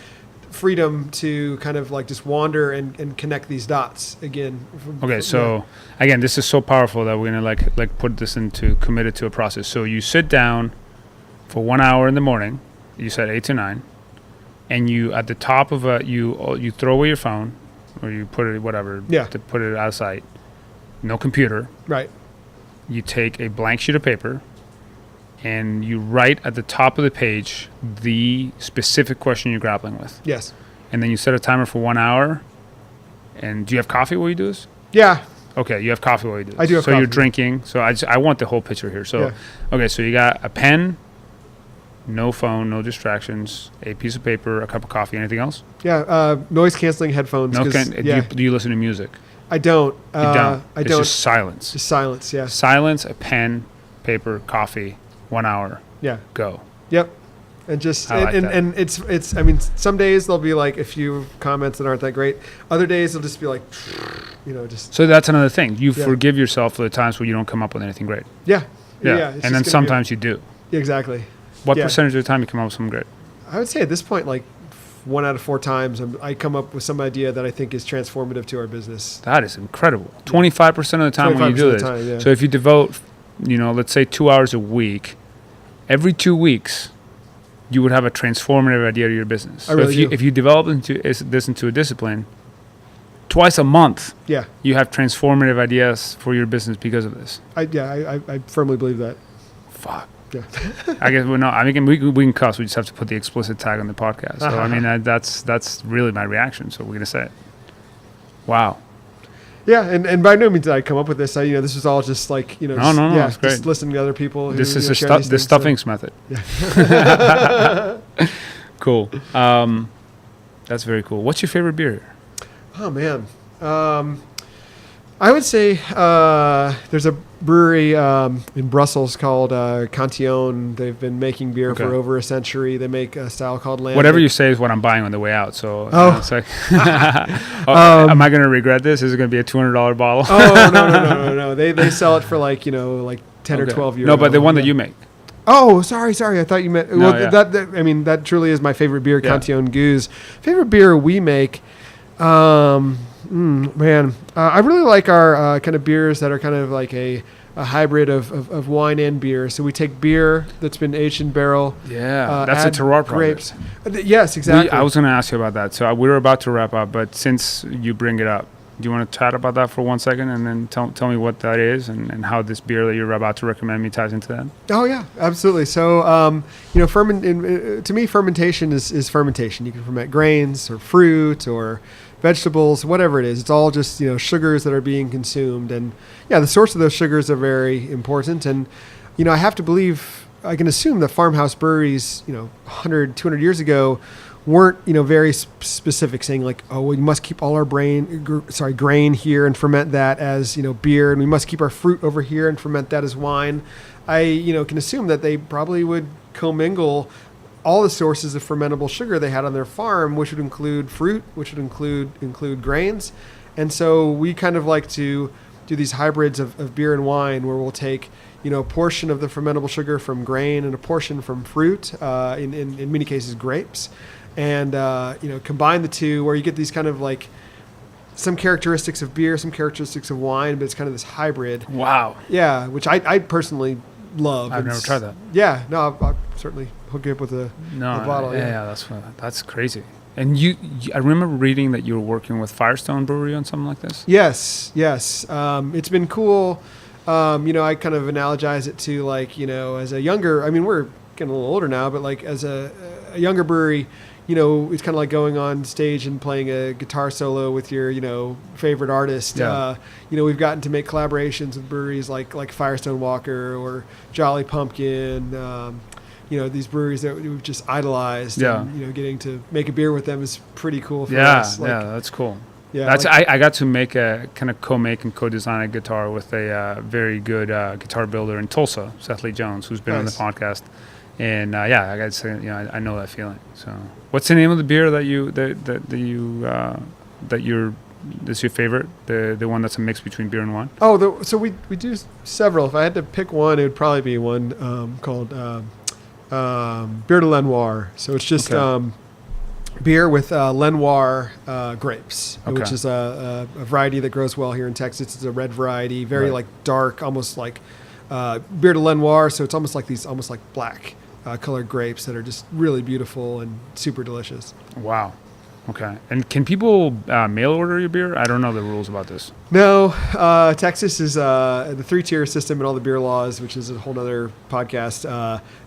freedom to kind of like just wander and connect these dots again. Okay, so again, this is so powerful that we're gonna like put this into committed to a process. So you sit down for 1 hour in the morning. You said 8 to 9, and you at the top of you throw away your phone. Or you put it to put it out of sight, no computer. Right. You take a blank sheet of paper and you write at the top of the page the specific question you're grappling with. Yes. And then you set a timer for 1 hour. And do you have coffee while you do this? Yeah. Okay, you have coffee while you do this. I do have so coffee. You're drinking. So I want the whole picture here. So, okay, so you got a pen, no phone, no distractions, a piece of paper, a cup of coffee, anything else? Yeah, noise canceling headphones. Do you listen to music? I don't. You don't. I don't. Just silence. Just silence, yeah. Silence, a pen, paper, coffee, 1 hour. Yeah. Go. Yep. And just I like that. and it's I mean, some days there'll be like a few comments that aren't that great. Other days they'll just be like, just. So that's another thing. You forgive yourself for the times where you don't come up with anything great. Yeah. And then sometimes you do. Exactly. What percentage of the time you come up with something great? I would say at this point, like 1 out of 4 times, I come up with some idea that I think is transformative to our business. That is incredible. 25% of the time when you do this. So if you devote, let's say 2 hours a week, every 2 weeks, you would have a transformative idea to your business. So if you develop this into a discipline, twice a month, you have transformative ideas for your business because of this. I firmly believe that. Fuck. Yeah. I guess we're not. I mean, we can cuss. We just have to put the explicit tag on the podcast. So I mean, that's really my reaction. So we're gonna say it. Wow. Yeah, and by no means did I come up with this. This was all just like no, that's great. Just listening to other people. This is the Stuffings method. Yeah. Cool. That's very cool. What's your favorite beer? Oh man, I would say there's a brewery in Brussels called Cantillon. They've been making beer for over a century. They make a style called Lambic. Whatever you say is what I'm buying on the way out. So it's like, am I going to regret this? Is it going to be a $200 bottle? No. They sell it for like 10 or 12 euros. No, but the one that you make. Oh, sorry. I thought you meant. That truly is my favorite beer, Cantillon Goose. Favorite beer we make. I really like our kind of beers that are kind of like a hybrid of wine and beer. So we take beer that's been aged in barrel. Yeah, that's a terroir grapes. Yes, exactly. I was going to ask you about that. So we were about to wrap up, but since you bring it up, do you want to chat about that for 1 second and then tell me what that is and how this beer that you're about to recommend me ties into that? Oh, yeah, absolutely. So, to me, fermentation is fermentation. You can ferment grains or fruit or vegetables, whatever it is. It's all just, sugars that are being consumed. And, the source of those sugars are very important. And, I have to believe, I can assume that farmhouse breweries, 100, 200 years ago, weren't very specific, saying like, oh, we must keep all our grain here and ferment that as beer, and we must keep our fruit over here and ferment that as wine. I can assume that they probably would commingle all the sources of fermentable sugar they had on their farm, which would include fruit, which would include grains. And so we kind of like to do these hybrids of beer and wine where we'll take a portion of the fermentable sugar from grain and a portion from fruit, in many cases grapes, and combine the two, where you get these kind of like some characteristics of beer, some characteristics of wine, but it's kind of this hybrid. Wow. Yeah, which I personally love. I've never tried that. Yeah, no, I'll certainly hook you up with a bottle. Yeah, that's crazy. And I remember reading that you were working with Firestone Brewery on something like this. Yes. It's been cool. I kind of analogize it to like, as a younger, we're getting a little older now, but like as a younger brewery, it's kind of like going on stage and playing a guitar solo with your, favorite artist. Yeah. We've gotten to make collaborations with breweries like Firestone Walker or Jolly Pumpkin, these breweries that we've just idolized. Yeah. And, getting to make a beer with them is pretty cool for us. Yeah, that's cool. Yeah, I got to make a kind of co-make and co-design a guitar with a very good guitar builder in Tulsa, Seth Lee Jones, who's been on the podcast. And I got to say, I know that feeling. So, what's the name of the beer that's your favorite? The one that's a mix between beer and wine? Oh, so we do several. If I had to pick one, it would probably be one called Beer de Lenoir. So it's just beer with Lenoir grapes, which is a variety that grows well here in Texas. It's a red variety, very like dark, almost like Beer de Lenoir. So it's almost like black colored grapes that are just really beautiful and super delicious. Wow. Okay. And can people mail order your beer? I don't know the rules about this. No, Texas is the 3-tier system and all the beer laws, which is a whole other podcast,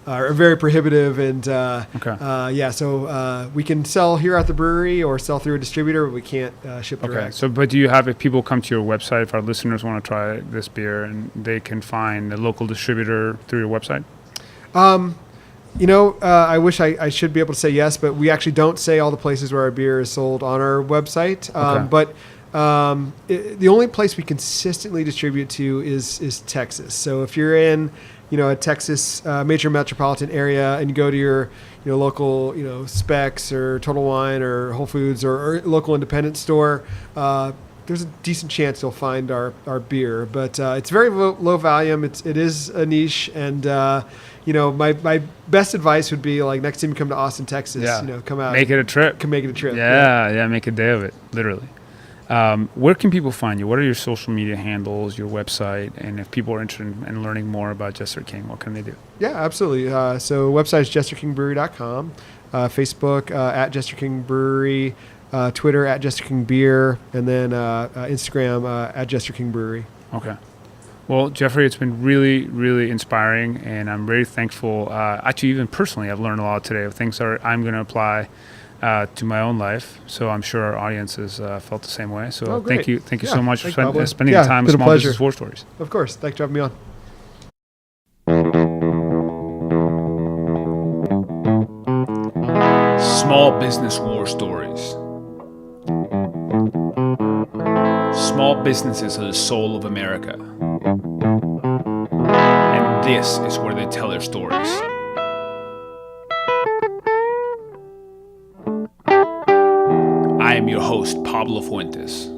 are very prohibitive. And so we can sell here at the brewery or sell through a distributor, but we can't ship direct. Okay. So, but do you have, if people come to your website, if our listeners want to try this beer, and they can find a local distributor through your website? I wish I should be able to say yes, but we actually don't say all the places where our beer is sold on our website. But the only place we consistently distribute to is Texas. So if you're in, a Texas major metropolitan area and you go to your local Specs or Total Wine or Whole Foods or local independent store, there's a decent chance you'll find our beer. But it's very low volume. It is a niche, and my best advice would be, like, next time you come to Austin, Texas, come out. Make it a trip. Make it a trip. Yeah, make a day of it, literally. Where can people find you? What are your social media handles, your website? And if people are interested in learning more about Jester King, what can they do? Yeah, absolutely. So website is jesterkingbrewery.com, Facebook at Jester King Brewery, Twitter at Jester King Beer, and then Instagram at Jester King Brewery. Okay. Well, Jeffrey, it's been really, really inspiring, and I'm very thankful. Actually, even personally, I've learned a lot today of things that I'm going to apply to my own life. So I'm sure our audience has felt the same way. So thank you so much for spending the time with Small Business War Stories. Of course. Thanks for having me on. Small Business War Stories. Small businesses are the soul of America. And this is where they tell their stories. I am your host, Pablo Fuentes.